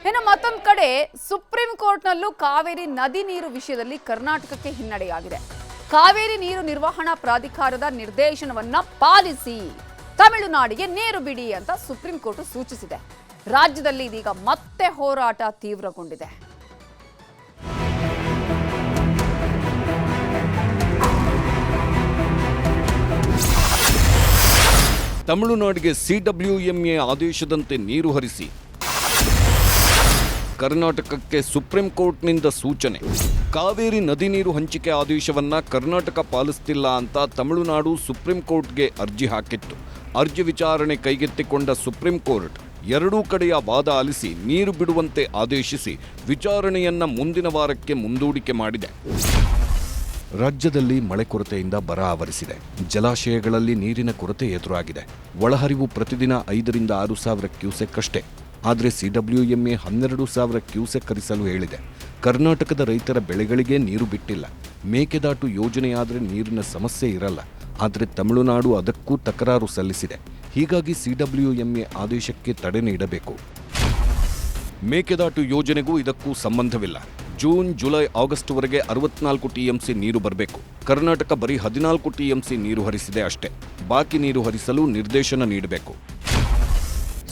ಇನ್ನು ಮತ್ತೊಂದು ಕಡೆ ಸುಪ್ರೀಂ ಕೋರ್ಟ್ನಲ್ಲೂ ಕಾವೇರಿ ನದಿ ನೀರು ವಿಷಯದಲ್ಲಿ ಕರ್ನಾಟಕಕ್ಕೆ ಹಿನ್ನಡೆಯಾಗಿದೆ. ಕಾವೇರಿ ನೀರು ನಿರ್ವಹಣಾ ಪ್ರಾಧಿಕಾರದ ನಿರ್ದೇಶನವನ್ನ ಪಾಲಿಸಿ ತಮಿಳುನಾಡಿಗೆ ನೀರು ಬಿಡಿ ಅಂತ ಸುಪ್ರೀಂ ಕೋರ್ಟ್ ಸೂಚಿಸಿದೆ. ರಾಜ್ಯದಲ್ಲಿ ಇದೀಗ ಮತ್ತೆ ಹೋರಾಟ ತೀವ್ರಗೊಂಡಿದೆ. ತಮಿಳುನಾಡಿಗೆ ಸಿಡಬ್ಲ್ಯೂಎಂಎ ಆದೇಶದಂತೆ ನೀರು ಹರಿಸಿ ಕರ್ನಾಟಕಕ್ಕೆ ಸುಪ್ರೀಂ ಕೋರ್ಟ್ನಿಂದ ಸೂಚನೆ. ಕಾವೇರಿ ನದಿ ನೀರು ಹಂಚಿಕೆ ಆದೇಶವನ್ನ ಕರ್ನಾಟಕ ಪಾಲಿಸ್ತಿಲ್ಲ ಅಂತ ತಮಿಳುನಾಡು ಸುಪ್ರೀಂ ಕೋರ್ಟ್ಗೆ ಅರ್ಜಿ ಹಾಕಿತ್ತು. ಅರ್ಜಿ ವಿಚಾರಣೆ ಕೈಗೆತ್ತಿಕೊಂಡ ಸುಪ್ರೀಂ ಕೋರ್ಟ್ ಎರಡೂ ಕಡೆಯ ವಾದ ಆಲಿಸಿ ನೀರು ಬಿಡುವಂತೆ ಆದೇಶಿಸಿ ವಿಚಾರಣೆಯನ್ನ ಮುಂದಿನ ವಾರಕ್ಕೆ ಮುಂದೂಡಿಕೆ ಮಾಡಿದೆ. ರಾಜ್ಯದಲ್ಲಿ ಮಳೆ ಕೊರತೆಯಿಂದ ಬರ ಆವರಿಸಿದೆ. ಜಲಾಶಯಗಳಲ್ಲಿ ನೀರಿನ ಕೊರತೆ ಎದುರಾಗಿದೆ. ಒಳಹರಿವು ಪ್ರತಿದಿನ 5 ರಿಂದ 6 ಸಾವಿರ ಕ್ಯೂಸೆಕ್ ಅಷ್ಟೇ. ಆದರೆ ಸಿಡಬ್ಲ್ಯೂಎಂಎ 12,000 ಕ್ಯೂಸೆಕ್ ಹರಿಸಲು ಹೇಳಿದೆ. ಕರ್ನಾಟಕದ ರೈತರ ಬೆಳೆಗಳಿಗೆ ನೀರು ಬಿಟ್ಟಿಲ್ಲ. ಮೇಕೆದಾಟು ಯೋಜನೆಯಾದರೆ ನೀರಿನ ಸಮಸ್ಯೆ ಇರಲ್ಲ. ಆದರೆ ತಮಿಳುನಾಡು ಅದಕ್ಕೂ ತಕರಾರು ಸಲ್ಲಿಸಿದೆ. ಹೀಗಾಗಿ ಸಿಡಬ್ಲ್ಯೂಎಂಎ ಆದೇಶಕ್ಕೆ ತಡೆ ನೀಡಬೇಕು. ಮೇಕೆದಾಟು ಯೋಜನೆಗೂ ಇದಕ್ಕೂ ಸಂಬಂಧವಿಲ್ಲ. ಜೂನ್, ಜುಲೈ, ಆಗಸ್ಟ್ವರೆಗೆ 64 ಟಿಎಂಸಿ ನೀರು ಬರಬೇಕು. ಕರ್ನಾಟಕ ಬರೀ 14 ಟಿಎಂಸಿ ನೀರು ಹರಿಸಿದೆ ಅಷ್ಟೇ. ಬಾಕಿ ನೀರು ಹರಿಸಲು ನಿರ್ದೇಶನ ನೀಡಬೇಕು.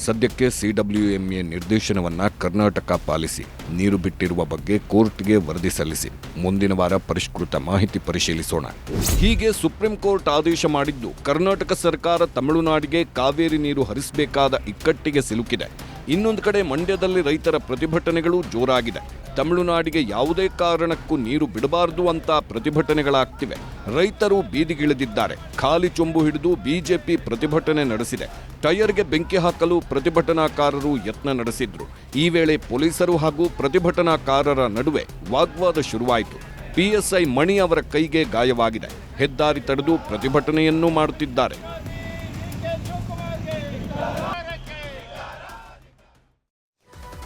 ಸದ್ಯಕ್ಕೆ ಸಿಡಬ್ಲ್ಯೂಎಂಎ ನಿರ್ದೇಶನವನ್ನ ಕರ್ನಾಟಕ ಪಾಲಿಸಿ ನೀರು ಬಿಟ್ಟಿರುವ ಬಗ್ಗೆ ಕೋರ್ಟ್ಗೆ ವರದಿ ಸಲ್ಲಿಸಿ ಮುಂದಿನ ವಾರ ಪರಿಷ್ಕೃತ ಮಾಹಿತಿ ಪರಿಶೀಲಿಸೋಣ. ಹೀಗೆ ಸುಪ್ರೀಂ ಕೋರ್ಟ್ ಆದೇಶ ಮಾಡಿದ್ದು ಕರ್ನಾಟಕ ಸರ್ಕಾರ ತಮಿಳುನಾಡಿಗೆ ಕಾವೇರಿ ನೀರು ಹರಿಸಬೇಕಾದ ಇಕ್ಕಟ್ಟಿಗೆ ಸಿಲುಕಿದೆ. ಇನ್ನೊಂದು ಕಡೆ ಮಂಡ್ಯದಲ್ಲಿ ರೈತರ ಪ್ರತಿಭಟನೆಗಳು ಜೋರಾಗಿದೆ. ತಮಿಳುನಾಡಿಗೆ ಯಾವುದೇ ಕಾರಣಕ್ಕೂ ನೀರು ಬಿಡಬಾರದು ಅಂತ ಪ್ರತಿಭಟನೆಗಳಾಗ್ತಿವೆ. ರೈತರು ಬೀದಿಗಿಳಿದಿದ್ದಾರೆ. ಖಾಲಿ ಚೊಂಬು ಹಿಡಿದು ಬಿಜೆಪಿ ಪ್ರತಿಭಟನೆ ನಡೆಸಿದೆ. ಟೈರ್ಗೆ ಬೆಂಕಿ ಹಾಕಲು ಪ್ರತಿಭಟನಾಕಾರರು ಯತ್ನ ನಡೆಸಿದ್ರು. ಈ ವೇಳೆ ಪೊಲೀಸರು ಹಾಗೂ ಪ್ರತಿಭಟನಾಕಾರರ ನಡುವೆ ವಾಗ್ವಾದ ಶುರುವಾಯಿತು. ಪಿಎಸ್ಐ ಮಣಿ ಅವರ ಕೈಗೆ ಗಾಯವಾಗಿದೆ. ಹೆದ್ದಾರಿ ತಡೆದು ಪ್ರತಿಭಟನೆಯನ್ನೂ ಮಾಡುತ್ತಿದ್ದಾರೆ.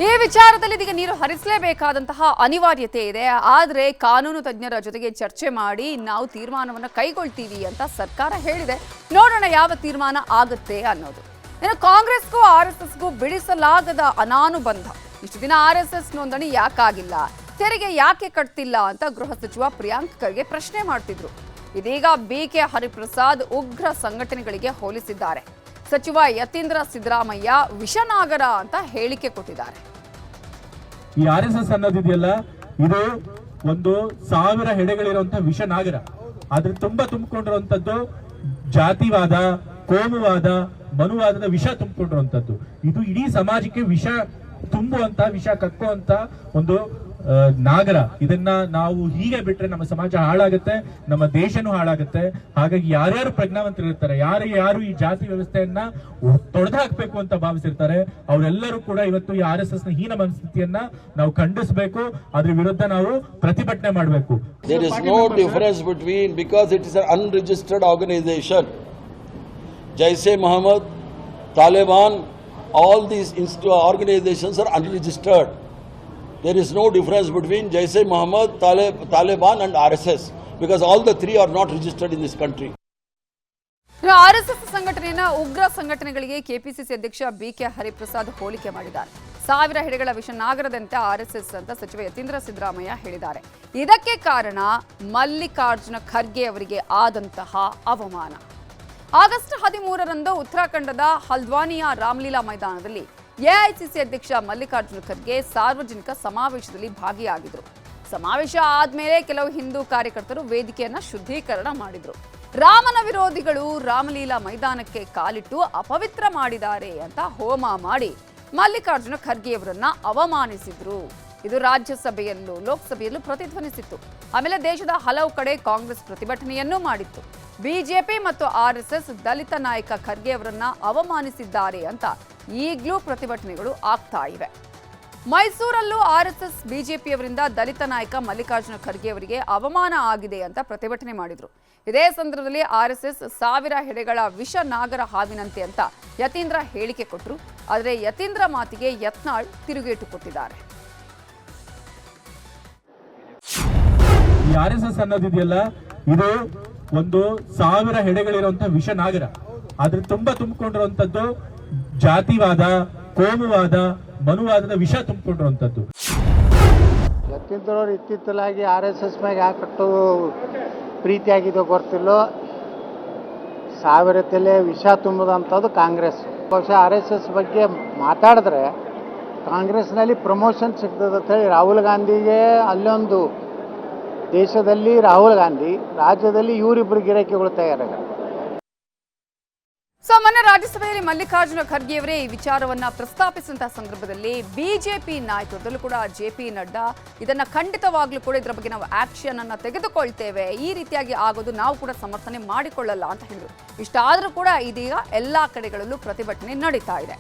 ಈ ವಿಚಾರದಲ್ಲಿ ಇದೀಗ ನೀರು ಹರಿಸಲೇಬೇಕಾದಂತಹ ಅನಿವಾರ್ಯತೆ ಇದೆ. ಆದರೆ ಕಾನೂನು ತಜ್ಞರ ಜೊತೆಗೆ ಚರ್ಚೆ ಮಾಡಿ ನಾವು ತೀರ್ಮಾನವನ್ನು ಕೈಗೊಳ್ತೀವಿ ಅಂತ ಸರ್ಕಾರ ಹೇಳಿದೆ. ನೋಡೋಣ ಯಾವ ತೀರ್ಮಾನ ಆಗುತ್ತೆ ಅನ್ನೋದು. ಇನ್ನು ಕಾಂಗ್ರೆಸ್ಗೂ ಆರ್ಎಸ್ಎಸ್ಗೂ ಬಿಡಿಸಲಾಗದ ಅನಾನುಬಂಧ. ಇಷ್ಟು ದಿನ ಆರ್ಎಸ್ಎಸ್ ನೋಂದಣಿ ಯಾಕಾಗಿಲ್ಲ, ತೆರಿಗೆ ಯಾಕೆ ಕಟ್ತಿಲ್ಲ ಅಂತ ಗೃಹ ಸಚಿವ ಪ್ರಿಯಾಂಕ್ ಖರ್ಗೆ ಪ್ರಶ್ನೆ ಮಾಡ್ತಿದ್ರು. ಇದೀಗ ಬಿಕೆ ಹರಿಪ್ರಸಾದ್ ಉಗ್ರ ಸಂಘಟನೆಗಳಿಗೆ ಹೋಲಿಸಿದ್ದಾರೆ. ಸಚಿವ ಯತೀಂದ್ರ ಸಿದ್ದರಾಮಯ್ಯ ವಿಷನಾಗರ ಅಂತ ಹೇಳಿಕೆ ಕೊಟ್ಟಿದ್ದಾರೆ. ಈ ಆರ್ಎಸ್ಎಸ್ ಅನ್ನೋದಿದೆಯಲ್ಲ, ಇದು ಒಂದು 1000 ಹೆಡೆಗಳಿರುವಂತಹ ವಿಷನಾಗರ. ಆದ್ರೆ ತುಂಬಿಕೊಂಡಿರುವಂತದ್ದು ಜಾತಿವಾದ, ಕೋಮುವಾದ, ಮನುವಾದದ ವಿಷ ತುಂಬಿಕೊಂಡಿರುವಂತದ್ದು. ಇದು ಇಡೀ ಸಮಾಜಕ್ಕೆ ವಿಷ ತುಂಬುವಂತ, ವಿಷ ಕಕ್ಕುವಂತ ಒಂದು ನಾಗರ. ಇದನ್ನ ನಾವು ಹೀಗೆ ಬಿಟ್ರೆ ನಮ್ಮ ಸಮಾಜ ಹಾಳಾಗುತ್ತೆ, ನಮ್ಮ ದೇಶನೂ ಹಾಳಾಗುತ್ತೆ. ಹಾಗಾಗಿ ಯಾರ್ಯಾರು ಪ್ರಜ್ಞಾವಂತರಿರ್ತಾರೆ, ಯಾರು ಈ ಜಾತಿ ವ್ಯವಸ್ಥೆಯನ್ನ ತೊಡೆದು ಹಾಕ್ಬೇಕು ಅಂತ ಭಾವಿಸಿರ್ತಾರೆ, ಅವರೆಲ್ಲರೂ ಕೂಡ ಇವತ್ತು ಈ ಆರ್ಎಸ್ಎಸ್ ನ ಹೀನ ಮನಸ್ಥಿತಿಯನ್ನ ನಾವು ಖಂಡಿಸಬೇಕು. ಅದ್ರ ವಿರುದ್ಧ ನಾವು ಪ್ರತಿಭಟನೆ ಮಾಡಬೇಕು. There is no difference between, because it is an unregistered organization. Jaish-e-Mohammed, Taliban, all these organizations are unregistered. There is no difference between Jaish-e-Mohammed, Taliban and RSS, because all the three are not registered in this country. RSS ಸಂಘಟನೆಯನ್ನ ಉಗ್ರ ಸಂಘಟನೆಗಳಿಗೆ KPCC ಅಧ್ಯಕ್ಷ BK Hariprasad ಹೋಲಿಕೆ ಮಾಡಿದ್ದಾರೆ. 1000 ಹೆಡೆಗಳ ವಿಷನಾಗರದಂತೆ RSS ಅಂತ ಸಚಿವ ಯತೀಂದ್ರ ಸಿದ್ದರಾಮಯ್ಯ ಹೇಳಿದ್ದಾರೆ. ಇದಕ್ಕೆ ಕಾರಣ ಮಲ್ಲಿಕಾರ್ಜುನ ಖರ್ಗೆ ಅವರಿಗೆ ಆದಂತಹ ಅವಮಾನ. ಆಗಸ್ಟ್ 13ರಂದು ಉತ್ತರಾಖಂಡದ ಹಲ್ದ್ವಾನಿಯ ರಾಮಲೀಲಾ ಮೈದಾನದಲ್ಲಿ ಎಐಸಿಸಿ ಅಧ್ಯಕ್ಷ ಮಲ್ಲಿಕಾರ್ಜುನ ಖರ್ಗೆ ಸಾರ್ವಜನಿಕ ಸಮಾವೇಶದಲ್ಲಿ ಭಾಗಿಯಾಗಿದ್ರು. ಸಮಾವೇಶ ಆದ್ಮೇಲೆ ಕೆಲವು ಹಿಂದೂ ಕಾರ್ಯಕರ್ತರು ವೇದಿಕೆಯನ್ನ ಶುದ್ಧೀಕರಣ ಮಾಡಿದ್ರು. ರಾಮನ ವಿರೋಧಿಗಳು ರಾಮಲೀಲಾ ಮೈದಾನಕ್ಕೆ ಕಾಲಿಟ್ಟು ಅಪವಿತ್ರ ಮಾಡಿದ್ದಾರೆ ಅಂತ ಹೋಮ ಮಾಡಿ ಮಲ್ಲಿಕಾರ್ಜುನ ಖರ್ಗೆಯವರನ್ನ ಅವಮಾನಿಸಿದ್ರು. ಇದು ರಾಜ್ಯಸಭೆಯಲ್ಲೂ ಲೋಕಸಭೆಯಲ್ಲೂ ಪ್ರತಿಧ್ವನಿಸಿತ್ತು. ಆಮೇಲೆ ದೇಶದ ಹಲವು ಕಡೆ ಕಾಂಗ್ರೆಸ್ ಪ್ರತಿಭಟನೆಯನ್ನೂ ಮಾಡಿತ್ತು. ಬಿಜೆಪಿ ಮತ್ತು ಆರ್ಎಸ್ಎಸ್ ದಲಿತ ನಾಯಕ ಖರ್ಗೆ ಅವರನ್ನ ಅವಮಾನಿಸಿದ್ದಾರೆ ಅಂತ ಈಗಲೂ ಪ್ರತಿಭಟನೆಗಳು ಆಗ್ತಾ ಇವೆ. ಮೈಸೂರಲ್ಲೂ ಆರ್ಎಸ್ಎಸ್ ಬಿಜೆಪಿಯವರಿಂದ ದಲಿತ ನಾಯಕ ಮಲ್ಲಿಕಾರ್ಜುನ ಖರ್ಗೆ ಅವರಿಗೆ ಅವಮಾನ ಆಗಿದೆ ಅಂತ ಪ್ರತಿಭಟನೆ ಮಾಡಿದ್ರು. ಇದೇ ಸಂದರ್ಭದಲ್ಲಿ ಆರ್ಎಸ್ಎಸ್ 1000 ಹೆಡೆಗಳ ವಿಷ ನಾಗರ ಹಾವಿನಂತೆ ಅಂತ ಯತೀಂದ್ರ ಹೇಳಿಕೆ ಕೊಟ್ಟರು. ಆದರೆ ಯತೀಂದ್ರ ಮಾತಿಗೆ ಯತ್ನಾಳ್ ತಿರುಗೇಟು ಕೊಟ್ಟಿದ್ದಾರೆ. ಈ ಆರ್ಎಸ್ಎಸ್ ಅನ್ನೋದಿದೆಯಲ್ಲ, ಇದು ಒಂದು 1000 ಹೆಡೆಗಳಿರುವಂತಹ ವಿಷನಾಗರ. ಆದ್ರೆ ತುಂಬಿಕೊಂಡಿರುವಂತದ್ದು ಜಾತಿವಾದ, ಕೋಮುವಾದ ಮನುವಾದದ ವಿಷ ತುಂಬಿಕೊಂಡಿರುವಂಥದ್ದು. ಯತ್ನಿಂದವರು ಇತ್ತಿತ್ತಲಾಗಿ RSS ಮ್ಯಾಗ ಯಾಕಟ್ಟು ಪ್ರೀತಿಯಾಗಿದೋ ಗೊತ್ತಿಲ್ಲೋ, ಸಾವಿರ ತಲೆ ವಿಷ ತುಂಬಿದಂಥದ್ದು ಕಾಂಗ್ರೆಸ್. ಬಹುಶಃ RSS ಬಗ್ಗೆ ಮಾತಾಡಿದ್ರೆ ಕಾಂಗ್ರೆಸ್ನಲ್ಲಿ ಪ್ರಮೋಷನ್ ಸಿಗ್ತದೆ ಅಂತ ಹೇಳಿ ರಾಹುಲ್ ಗಾಂಧಿಗೆ ಅಲ್ಲೊಂದು ದೇಶದಲ್ಲಿ ರಾಹುಲ್ ಗಾಂಧಿ, ರಾಜ್ಯದಲ್ಲಿ ಇವರಿಬ್ಬರು ಗಿರಾಕಿಗಳು ತಯಾರಾಗ. ಸೊ ಮೊನ್ನೆ ರಾಜ್ಯಸಭೆಯಲ್ಲಿ ಮಲ್ಲಿಕಾರ್ಜುನ ಖರ್ಗೆಯವರೇ ಈ ವಿಚಾರವನ್ನ ಪ್ರಸ್ತಾಪಿಸಿದಂತಹ ಸಂದರ್ಭದಲ್ಲಿ ಬಿಜೆಪಿ ನಾಯಕರದಲ್ಲೂ ಕೂಡ JP ನಡ್ಡಾ ಇದನ್ನ ಖಂಡಿತವಾಗ್ಲೂ ಕೂಡ ಇದರ ಬಗ್ಗೆ ನಾವು ಆಕ್ಷನ್ ಅನ್ನ ತೆಗೆದುಕೊಳ್ತೇವೆ, ಈ ರೀತಿಯಾಗಿ ಆಗೋದು ನಾವು ಕೂಡ ಸಮರ್ಥನೆ ಮಾಡಿಕೊಳ್ಳಲ್ಲ ಅಂತ ಹೇಳಿದ್ರು. ಇಷ್ಟಾದ್ರೂ ಕೂಡ ಇದೀಗ ಎಲ್ಲಾ ಕಡೆಗಳಲ್ಲೂ ಪ್ರತಿಭಟನೆ ನಡೀತಾ ಇದೆ.